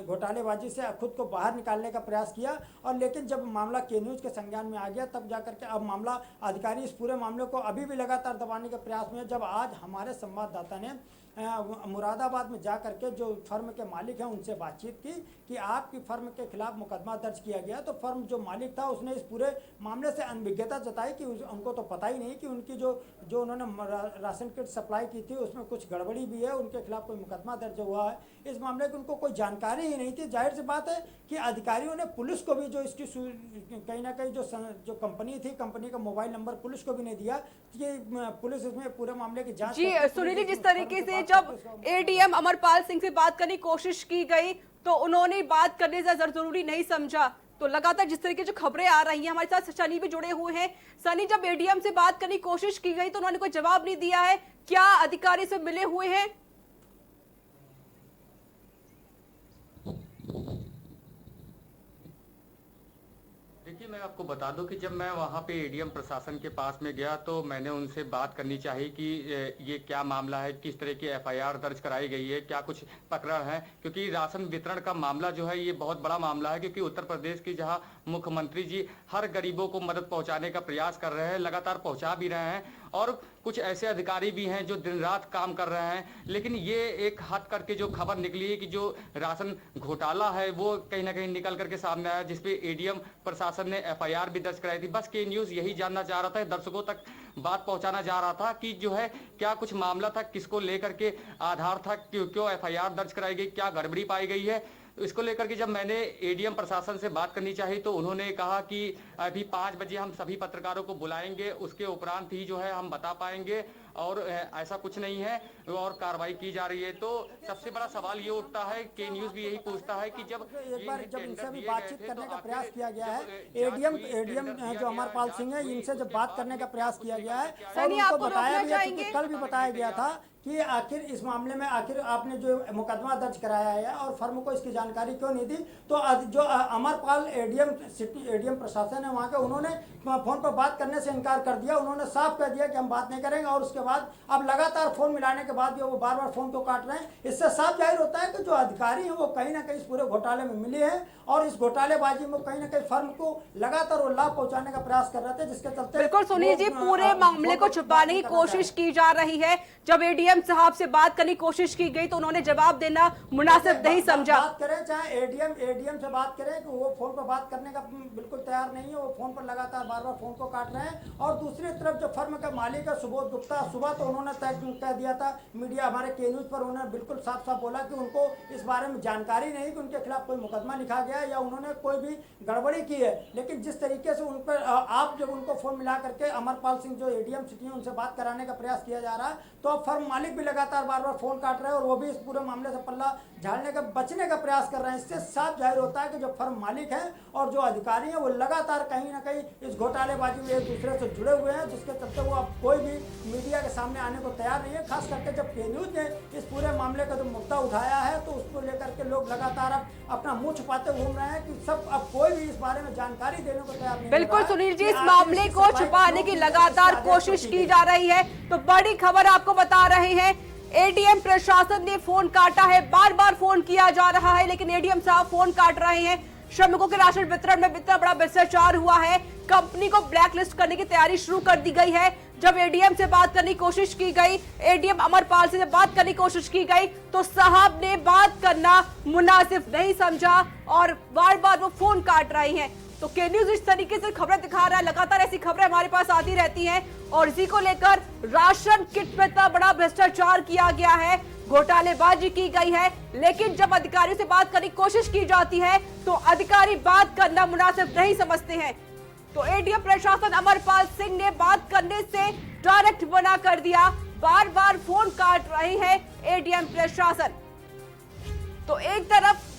घोटालेबाजी से खुद को बाहर निकालने का प्रयास किया। और लेकिन जब मामला के न्यूज़ के संज्ञान में आ गया तब जाकर के अब मामला अधिकारी इस पूरे मामले को अभी भी लगातार दबाने के प्रयास में। जब आज हमारे संवाददाता ने मुरादाबाद में जा करके जो फर्म के मालिक हैं उनसे बातचीत की कि आपकी फर्म के खिलाफ मुकदमा दर्ज किया गया, तो फर्म जो मालिक था उसने इस पूरे मामले से अनभिज्ञता जताई कि उनको तो पता ही नहीं कि उनकी जो उन्होंने राशन किट सप्लाई की थी उसमें कुछ गड़बड़ी भी है, उनके खिलाफ कोई मुकदमा दर्ज हुआ है, इस मामले की उनको कोई जानकारी ही नहीं थी। जाहिर सी बात है कि अधिकारियों ने पुलिस को भी जो इसकी कहीं ना कहीं जो कंपनी थी, कंपनी का मोबाइल नंबर पुलिस को भी नहीं दिया कि पुलिस इसमें पूरे मामले की जाँच। जी सुनील, जिस तरीके से जब एडीएम अमरपाल सिंह से बात करने की कोशिश की गई तो उन्होंने बात करने से जरूरी नहीं समझा, तो लगातार जिस तरीके जो खबरें आ रही हैं, हमारे साथ सनी भी जुड़े हुए हैं। सनी, जब एडीएम से बात करने की कोशिश की गई तो उन्होंने कोई जवाब नहीं दिया है, क्या अधिकारी से मिले हुए हैं? देखिए, मैं आपको बता दूं कि जब मैं वहाँ पे एडीएम प्रशासन के पास में गया तो मैंने उनसे बात करनी चाहिए कि ये क्या मामला है, किस तरह की एफआईआर दर्ज कराई गई है, क्या कुछ पकड़ा है, क्योंकि राशन वितरण का मामला जो है ये बहुत बड़ा मामला है। क्योंकि उत्तर प्रदेश की जहाँ मुख्यमंत्री जी हर गरीबों को मदद पहुँचाने का प्रयास कर रहे हैं, लगातार पहुँचा भी रहे हैं, और कुछ ऐसे अधिकारी भी हैं जो दिन रात काम कर रहे हैं। लेकिन ये एक हद करके जो खबर निकली है कि जो राशन घोटाला है वो कहीं ना कहीं निकल करके सामने आया, जिसपे एडीएम प्रशासन ने एफआईआर भी दर्ज कराई थी। बस के न्यूज़ यही जानना चाह रहा था, दर्शकों तक बात पहुंचाना जा रहा था कि जो है क्या कुछ मामला था, किसको लेकर के आधार था, क्यों एफआईआर दर्ज कराई गई, क्या गड़बड़ी पाई गई है। तो इसको लेकर के जब मैंने एडीएम प्रशासन से बात करनी चाहिए तो उन्होंने कहा कि अभी 5 बजे हम सभी पत्रकारों को बुलाएंगे, उसके उपरांत ही जो है हम बता पाएंगे, और ऐसा कुछ नहीं है और कार्रवाई की जा रही है। तो सबसे बड़ा सवाल ये उठता है, के न्यूज़ भी यही पूछता है कि जब एक बार जब इनसे भी बातचीत करने का प्रयास किया गया है, एडीएम जो अमरपाल सिंह है, इनसे जब बात करने का प्रयास किया गया है और उनको बताया भी है, क्योंकि कल भी बताया गया था कि आखिर इस मामले में आखिर आपने जो मुकदमा दर्ज कराया है और फर्म को इसकी जानकारी क्यों नहीं दी। तो जो अमरपाल एडीएम प्रशासन है वहाँ के, उन्होंने फोन पर बात करने से इनकार कर दिया। उन्होंने साफ कह दिया कि हम बात नहीं करेंगे, और उसके बाद अब लगातार फोन मिलाने के बाद भी वो बार बार फोन को काट रहे हैं। इससे साफ जाहिर होता है कि जो अधिकारी हैं वो कहीं ना कहीं इस पूरे घोटाले में मिले हैं और इस घोटालेबाजी में कहीं ना कहीं फर्म को लगातार वो लाभ पहुंचाने का प्रयास कर रहे थे, जिसके चलते बिल्कुल सुनील जी, पूरे मामले को छुपाने की कोशिश की जा रही है। जब एडीएम साहब से बात करने की कोशिश की गई तो उन्होंने जवाब देना मुनासिब नहीं समझा। बात करें चाहे एडीएम से बात करें कि वो फोन पर बात करने का बिल्कुल तैयार नहीं है, वो फोन पर लगातार बार बार फोन को काट रहे हैं। और दूसरी तरफ जो फर्म का मालिक है सुबोध गुप्ता, सुबह तो उन्होंने कह दिया था मीडिया हमारे के न्यूज पर, उन्होंने बिल्कुल साफ साफ बोला कि उनको इस बारे में जानकारी नहीं कि उनके खिलाफ कोई मुकदमा लिखा गया है या उन्होंने कोई भी गड़बड़ी की है। लेकिन जिस तरीके से उन पर आप जब उनको फोन मिला करके अमरपाल सिंह जो एडीएम सिटी है उनसे बात कराने का प्रयास किया जा रहा है, तो अब फर्म मालिक भी लगातार बार बार फोन काट रहे हैं और वो भी इस पूरे मामले से पल्ला झाड़ने का बचने का प्रयास कर रहे हैं। इससे साफ जाहिर होता है कि जो फर्म मालिक है और जो अधिकारी हैं वो लगातार कहीं ना कहीं इस घोटालेबाजी में एक दूसरे से जुड़े हुए हैं, जिसके चलते वो अब कोई भी मीडिया के सामने आने को तैयार नहीं है। खास करके जब के न्यूज ने इस पूरे मामले का जो मुद्दा उठाया है तो उसको लेकर के लोग लगातार अब अपना मुंह छुपाते घूम रहे हैं कि सब अब कोई भी इस बारे में जानकारी देने को तैयार नहीं। बिल्कुल सुनील जी, इस मामले को छुपाने की लगातार कोशिश की जा रही है। तो बड़ी खबर आपको बता रहे हैं, एडीएम प्रशासन ने फोन काटा है, बार बार फोन किया जा रहा है लेकिन एडीएम साहब फोन काट रहे हैं। श्रमिकों के राशन वितरण में इतना बड़ा भ्रष्टाचार हुआ है, कंपनी को ब्लैकलिस्ट करने की तैयारी शुरू कर दी गई है। जब एडीएम से बात करने की कोशिश की गई, एडीएम अमरपाल से बात करने की कोशिश की गई तो साहब ने बात करना मुनासिब नहीं समझा और बार बार वो फोन काट रहे हैं। तो के न्यूज इस तरीके से खबरें दिखा रहा है, लगातार ऐसी खबरें हमारे पास आती रहती हैं और इसी को लेकर राशन किट में इतना बड़ा भ्रष्टाचार किया गया है, घोटालेबाजी की गई है, लेकिन जब अधिकारियों से बात करने की कोशिश की जाती है तो अधिकारी बात करना मुनासिब नहीं समझते हैं। तो एडीएम प्रशासन अमरपाल सिंह ने बात करने से डायरेक्ट मना कर दिया, बार बार फोन काट रहे हैं एडीएम प्रशासन। तो एक तरफ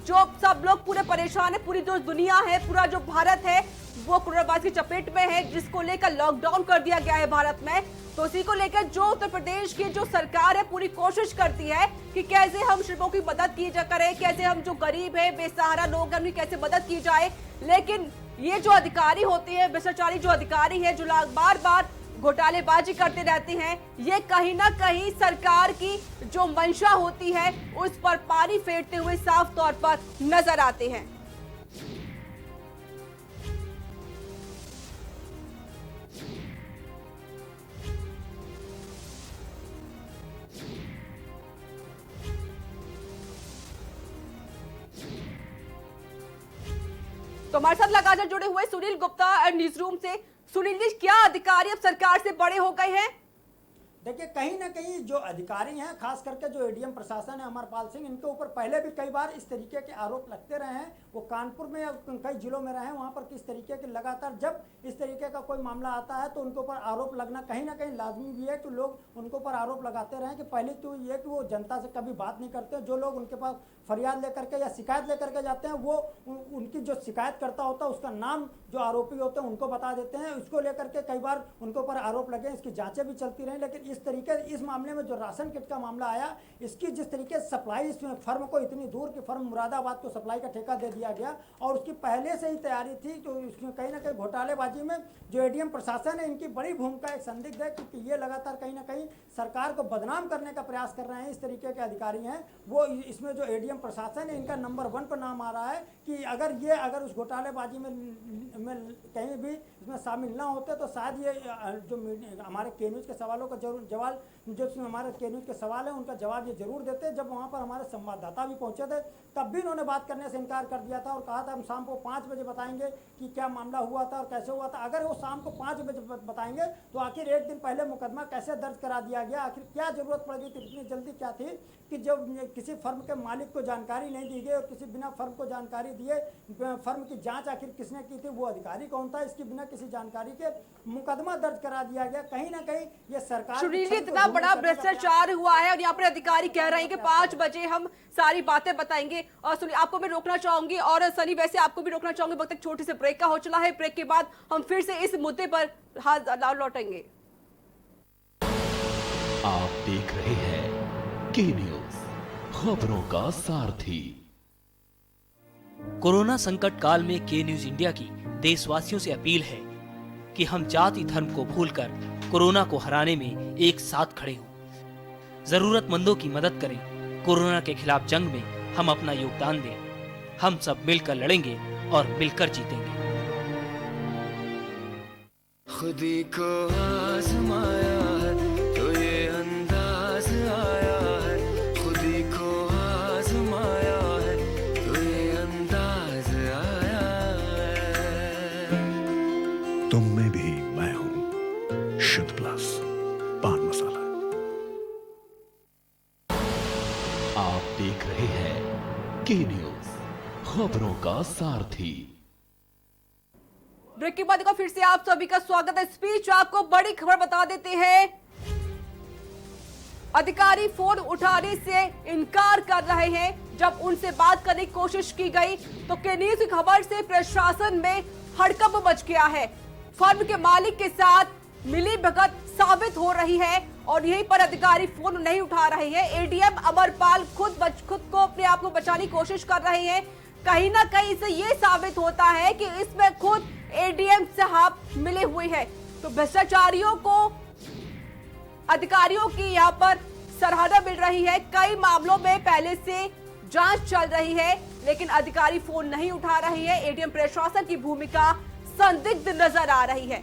जो सब लोग पूरे परेशान है, पूरी जो दुनिया है, पूरा जो भारत है वो कोरोना वायरस की चपेट में है, जिसको लेकर लॉकडाउन कर दिया गया है भारत में। तो इसी को लेकर जो उत्तर प्रदेश की जो सरकार है पूरी कोशिश करती है कि कैसे हम श्रमिकों की मदद की जा करें, कैसे हम जो गरीब है, बेसहारा लोग हैं, उनकी कैसे मदद की जाए। लेकिन ये जो अधिकारी होते हैं, भ्रष्टाचारी जो अधिकारी है, जो लोग बार बार घोटालेबाजी करते रहते हैं, ये कहीं ना कहीं सरकार की जो मंशा होती है उस पर पानी फेरते हुए साफ तौर पर नजर आते हैं। तो हमारे साथ लगातार जुड़े हुए सुनील गुप्ता न्यूज रूम से। सुनील जी, क्या अधिकारी अब सरकार से बड़े हो गए हैं? देखिए कहीं ना कहीं जो अधिकारी हैं, खास करके जो एडीएम प्रशासन है अमरपाल सिंह, इनके ऊपर पहले भी कई बार इस तरीके के आरोप लगते रहे हैं। वो कानपुर में या कई जिलों में रहे हैं, वहाँ पर किस तरीके के लगातार जब इस तरीके का कोई मामला आता है तो उनके ऊपर आरोप लगना कहीं ना कहीं लाजमी भी है कि लोग उनके ऊपर आरोप लगाते रहे। कि पहले तो ये कि वो जनता से कभी बात नहीं करते, जो लोग उनके पास फरियाद लेकर के या शिकायत लेकर के जाते हैं वो उनकी जो शिकायत करता होता है उसका नाम जो आरोपी होते हैं उनको बता देते हैं। इसको लेकर के कई बार उनके ऊपर आरोप लगे, इसकी जांचें भी चलती रहीं। लेकिन इस तरीके इस मामले में जो राशन किट का मामला आया, इसकी जिस तरीके से सप्लाई इसमें फर्म को इतनी दूर की फर्म मुरादाबाद को सप्लाई का ठेका दे दिया गया और उसकी पहले से ही तैयारी थी, तो इसमें कहीं ना कहीं घोटालेबाजी में जो एडीएम प्रशासन है इनकी बड़ी भूमिका एक संदिग्ध है, क्योंकि ये लगातार कहीं ना कहीं सरकार को बदनाम करने का प्रयास कर रहे हैं। इस तरीके के अधिकारी हैं वो, इसमें जो एडीएम प्रशासन है इनका नंबर 1 पर नाम आ रहा है कि अगर उस घोटालेबाजी में कहीं भी इसमें शामिल ना होते तो शायद ये जो हमारे के न्यूज़ के सवालों का जवाब जो हमारे के न्यूज़ के सवाल हैं उनका जवाब ये जरूर देते। जब वहाँ पर हमारे संवाददाता भी पहुँचे थे तब भी उन्होंने बात करने से इनकार कर दिया था और कहा था हम शाम को 5 बजे बताएंगे कि क्या मामला हुआ था और कैसे हुआ था। अगर वो शाम को 5 बजे बताएंगे तो आखिर एक दिन पहले मुकदमा कैसे दर्ज करा दिया गया? आखिर क्या जरूरत पड़ गई थी, इतनी जल्दी क्या थी कि जब किसी फर्म के मालिक को जानकारी नहीं दी गई और किसी बिना फर्म को जानकारी दिए फर्म की जांच आखिर किसने की थी, वो अधिकारी कौन था, इसकी बिना किसी जानकारी के मुकदमा दर्ज करा दिया गया। कहीं ना कहीं ये सरकार सुनील, इतना बड़ा भ्रष्टाचार हुआ है और यहाँ पर अधिकारी कह रहे हैं कि 5 बजे हम सारी बातें बताएंगे। और सुनील, आपको मैं रोकना चाहूंगी और सनी वैसे आपको भी रोकना चाहूंगी। वक्त एक छोटी से ब्रेक का हो चला है, ब्रेक के बाद हम फिर से इस मुद्दे पर हाथ लौटेंगे। आप देख रहे हैं के न्यूज, खबरों का सारथी। कोरोना संकट काल में के न्यूज इंडिया की देशवासियों से अपील है कि हम जाति धर्म को भूलकर कोरोना को हराने में एक साथ खड़े हों। जरूरतमंदों की मदद करें। कोरोना के खिलाफ जंग में हम अपना योगदान दें। हम सब मिलकर लड़ेंगे और मिलकर जीतेंगे। खुदी को आजमाया है तो ये अंदाज आया है, खुदी को आजमाया है तो ये अंदाज आया है। तुम में भी मैं हूं शुद्ध प्लस पान मसाला। आप देख रहे हैं के न्यूज, खबरों का सारथी। ब्रेक के बाद फिर से आप सभी का स्वागत है। स्पीच आपको बड़ी खबर बता देते हैं। अधिकारी फोन उठाने से इनकार कर रहे हैं। जब उनसे बात करने की कोशिश की गई तो के न्यूज की खबर से प्रशासन में हड़कंप मच गया है। फर्म के मालिक के साथ मिली भगत साबित हो रही है और यहीं पर अधिकारी फोन नहीं उठा रहे हैं। एडीएम अमरपाल खुद को अपने आप को बचाने की कोशिश कर रहे हैं। कहीं ना कहीं से ये साबित होता है कि इसमें खुद एडीएम साहब मिले हुए हैं। तो भ्रष्टाचारियों को अधिकारियों की यहाँ पर सराहना मिल रही है। कई मामलों में पहले से जांच चल रही है लेकिन अधिकारी फोन नहीं उठा रही है। एडीएम प्रशासन की भूमिका संदिग्ध नजर आ रही है।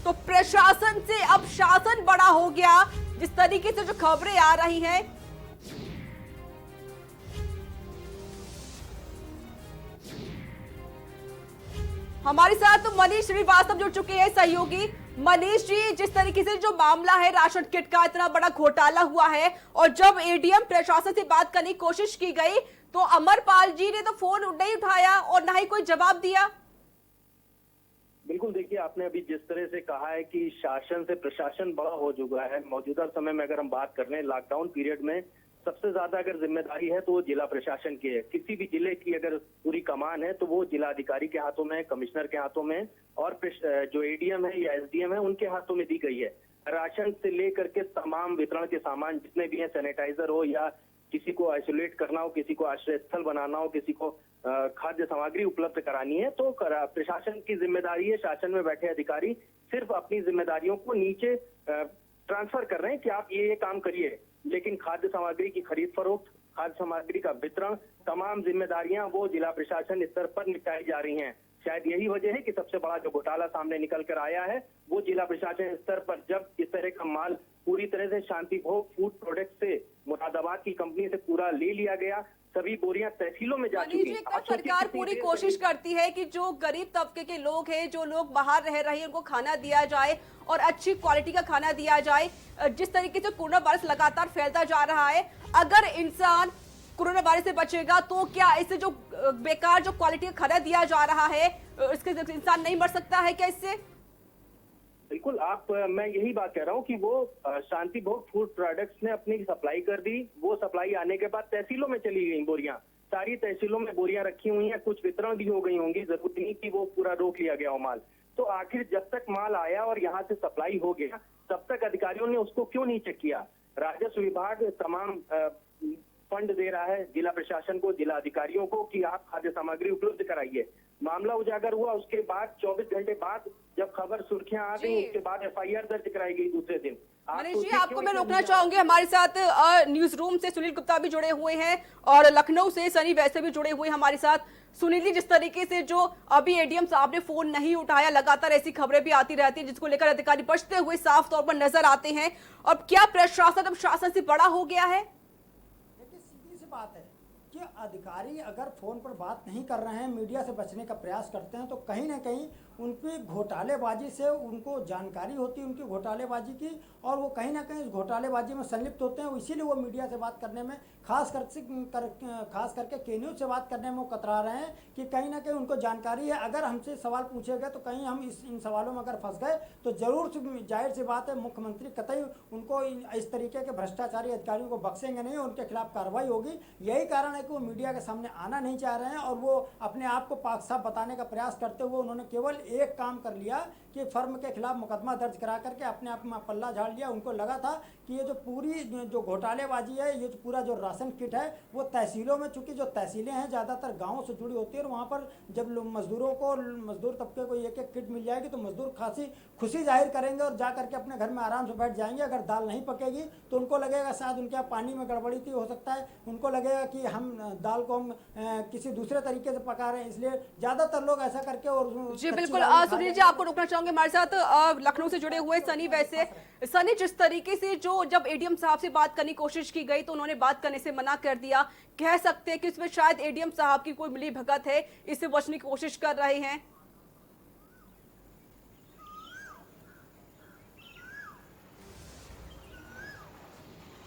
तो प्रशासन से अब शासन बड़ा हो गया। जिस तरीके से जो खबरें आ रही हैं, हमारे साथ तो मनीष श्रीवास्तव जुड़ चुके हैं, सहयोगी। मनीष जी, जिस तरीके से जो मामला है राशन किट का, इतना बड़ा घोटाला हुआ है और जब एडीएम प्रशासन से बात करने की कोशिश की गई तो अमरपाल जी ने तो फोन नहीं उठाया और ना ही कोई जवाब दिया। बिल्कुल, देखिए आपने अभी जिस तरह से कहा है कि शासन से प्रशासन बड़ा हो चुका है। मौजूदा समय में अगर हम बात कर रहे हैं लॉकडाउन पीरियड में सबसे ज्यादा अगर जिम्मेदारी है तो वो जिला प्रशासन की है। किसी भी जिले की अगर पूरी कमान है तो वो जिला अधिकारी के हाथों में, कमिश्नर के हाथों में और जो एडीएम है या एसडीएम है उनके हाथों में दी गई है। राशन से लेकर के तमाम वितरण के सामान जितने भी हैं, सैनिटाइजर हो या किसी को आइसोलेट करना हो, किसी को आश्रय स्थल बनाना हो, किसी को खाद्य सामग्री उपलब्ध करानी है, तो प्रशासन की जिम्मेदारी है। शासन में बैठे अधिकारी सिर्फ अपनी जिम्मेदारियों को नीचे ट्रांसफर कर रहे हैं कि आप ये काम करिए, लेकिन खाद्य सामग्री की खरीद फरोख्त, खाद्य सामग्री का वितरण, तमाम जिम्मेदारियां वो जिला प्रशासन स्तर पर निपटाई जा रही हैं। शायद यही वजह है कि सबसे बड़ा जो घोटाला सामने निकल कर आया है वो जिला प्रशासन स्तर पर, जब इस तरह का माल पूरी तरह से शांति भोग फूड प्रोडक्ट से मुरादाबाद की कंपनी से पूरा ले लिया गया। सभी बोरियां तहसीलों में जा चुकी हैं। सरकार पूरी कोशिश करती है कि जो गरीब तबके के लोग हैं, जो लोग बाहर रह रहे हैं, उनको खाना दिया जाए और अच्छी क्वालिटी का खाना दिया जाए। जिस तरीके से कोरोना वायरस लगातार फैलता जा रहा है, अगर इंसान कोरोना वायरस से बचेगा तो क्या इससे जो बेकार जो क्वालिटी का खाना दिया जा रहा है इसके इंसान नहीं मर सकता है क्या इससे? बिल्कुल, मैं यही बात कह रहा हूँ कि वो शांति भोग फूड प्रोडक्ट्स ने अपनी सप्लाई कर दी। वो सप्लाई आने के बाद तहसीलों में चली गई बोरियां, सारी तहसीलों में बोरियां रखी हुई हैं, कुछ वितरण भी हो गई होंगी, जरूरत नहीं कि वो पूरा रोक लिया गया हो माल। तो आखिर जब तक माल आया और यहाँ से सप्लाई हो गया तब तक अधिकारियों ने उसको क्यों नहीं चेक किया? राजस्व विभाग तमाम फंड दे रहा है जिला प्रशासन को, जिला अधिकारियों को कि आप खाद्य सामग्री उपलब्ध कराइए। मामला उजागर हुआ, उसके बाद 24 घंटे बाद जब खबर सुर्खियां आ गई, उसके बाद एफआईआर दर्ज कराई गई दूसरे दिन। मनीष जी, आपको मैं रोकना चाहूंगी। हमारे साथ न्यूज रूम से सुनील गुप्ता भी जुड़े हुए हैं और लखनऊ से सनी वैसे भी जुड़े हुए हमारे साथ। सुनील जी, जिस तरीके से जो अभी एडीएम साहब ने फोन नहीं उठाया, लगातार ऐसी खबरें भी आती रहती है जिसको लेकर अधिकारी बचते हुए साफ तौर पर नजर आते हैं। और क्या प्रशासन अब शासन से बड़ा हो गया है? सीधी सी बात है कि अधिकारी अगर फ़ोन पर बात नहीं कर रहे हैं, मीडिया से बचने का प्रयास करते हैं, तो कहीं ना कहीं उनकी घोटालेबाजी से उनको जानकारी होती है उनकी घोटालेबाजी की, और वो कहीं ना कहीं उस घोटालेबाजी में संलिप्त होते हैं। इसीलिए वो मीडिया से बात करने में खास करके के न्यूज़ से बात करने में वो कतरा रहे हैं कि कहीं ना कहीं उनको जानकारी है। अगर हमसे सवाल पूछे गए तो कहीं हम इन सवालों में अगर फंस गए तो ज़रूर जाहिर सी बात है मुख्यमंत्री कतई उनको इस तरीके के भ्रष्टाचारी अधिकारियों को बख्शेंगे नहीं, उनके खिलाफ कार्रवाई होगी। यही कारण है कि वो मीडिया के सामने आना नहीं चाह रहे हैं, और वो अपने आप को पाक साफ बताने का प्रयास करते हुए उन्होंने केवल एक काम कर लिया कि फर्म के खिलाफ मुकदमा दर्ज करा करके अपने आप में पल्ला झाड़ लिया। उनको लगा था कि ये जो पूरी जो घोटालेबाजी है, ये जो पूरा जो राशन किट है वो तहसीलों में, चूंकि जो तहसीलें हैं ज़्यादातर गाँव से जुड़ी होती है, और वहाँ पर जब मजदूर तबके को एक एक किट मिल जाएगी तो मजदूर खासी खुशी जाहिर करेंगे और जा करके अपने घर में आराम से बैठ जाएंगे। अगर दाल नहीं पकेगी तो उनको लगेगा शायद उनके यहाँ पानी में गड़बड़ी थी, हो सकता है उनको लगेगा कि हम दाल को हम किसी दूसरे तरीके से पका रहे हैं, इसलिए ज़्यादातर लोग ऐसा करके। और जी बिल्कुल, सुनील जी आपको रोकना चाहूंगे, हमारे साथ लखनऊ से जुड़े हुए सनी। वैसे सनी, जिस तरीके से जब एडीएम साहब से बात करने की कोशिश की गई तो उन्होंने बात करने से मना कर दिया, कह सकते हैं कि इसमें शायद एडीएम साहब की कोई मिली भगत है, इससे बचने की कोशिश कर रहे हैं।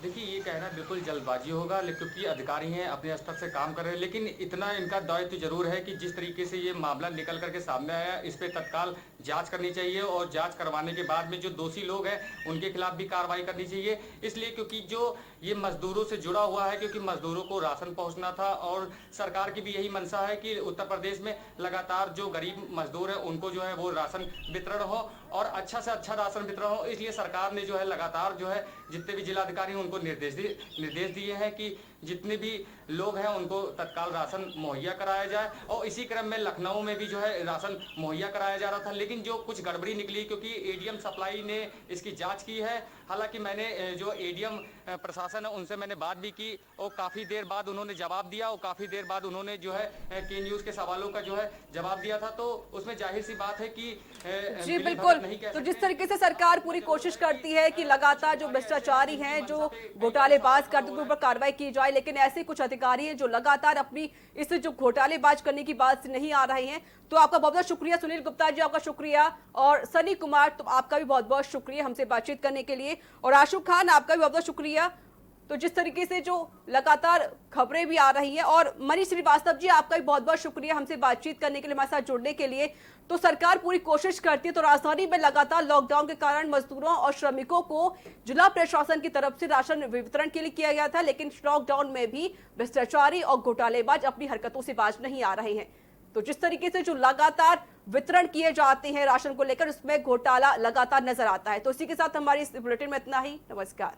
देखिए, ये कहना बिल्कुल जल्दबाजी होगा, क्योंकि अधिकारी हैं, अपने स्तर से काम कर रहे हैं, लेकिन इतना इनका दायित्व जरूर है कि जिस तरीके से ये मामला निकल करके सामने आया, इस पे तत्काल जांच करनी चाहिए, और जांच करवाने के बाद में जो दोषी लोग हैं उनके खिलाफ भी कार्रवाई करनी चाहिए। इसलिए क्योंकि जो ये मजदूरों से जुड़ा हुआ है, क्योंकि मजदूरों को राशन पहुँचना था, और सरकार की भी यही मंशा है कि उत्तर प्रदेश में लगातार जो गरीब मजदूर है उनको जो है वो राशन वितरण हो, और अच्छा से अच्छा राशन वितरण हो। इसलिए सरकार ने जो है लगातार जो है जितने भी जिलाधिकारी उनको निर्देश दिए हैं कि जितने भी लोग हैं उनको तत्काल राशन मुहैया कराया जाए। और इसी क्रम में लखनऊ में भी जो है राशन मुहैया कराया जा रहा था, लेकिन जो कुछ गड़बड़ी निकली, क्योंकि एडीएम सप्लाई ने इसकी जांच की है। हालांकि मैंने जो एडीएम प्रशासन है उनसे मैंने बात भी की, और काफ़ी देर बाद उन्होंने जवाब दिया, और काफ़ी देर बाद उन्होंने जो है के न्यूज़ के सवालों का जो है जवाब दिया था। तो उसमें जाहिर सी बात है कि जी बिल्कुल, तो जिस तरीके से सरकार पूरी कोशिश करती है कि लगातार जो भ्रष्टाचारी हैं, जो घोटालेबाज करते हैं, उनके ऊपर कार्रवाई की जाए, लेकिन ऐसे कुछ अधिकारी हैं जो लगातार अपनी इस जो घोटालेबाज करने की बात से नहीं आ रहे हैं। तो आपका बहुत बहुत शुक्रिया सुनील गुप्ता जी, आपका शुक्रिया, और सनी कुमार तो आपका भी बहुत बहुत शुक्रिया हमसे बातचीत करने के लिए, और आशु खान आपका भी बहुत बहुत शुक्रिया। तो जिस तरीके से जो लगातार खबरें भी आ रही हैं, और मनीष श्रीवास्तव जी आपका भी बहुत बहुत शुक्रिया हमसे बातचीत करने के लिए, हमारे साथ जुड़ने के लिए। तो सरकार पूरी कोशिश करती है। तो राजधानी में लगातार लॉकडाउन के कारण मजदूरों और श्रमिकों को जिला प्रशासन की तरफ से राशन वितरण के लिए किया गया था, लेकिन लॉकडाउन में भी भ्रष्टाचारी और घोटालेबाज अपनी हरकतों से बाज नहीं आ रहे हैं। तो जिस तरीके से जो लगातार वितरण किए जाते हैं राशन को लेकर, उसमें घोटाला लगातार नजर आता है। तो इसी के साथ हमारी इस बुलेटिन में इतना ही। नमस्कार।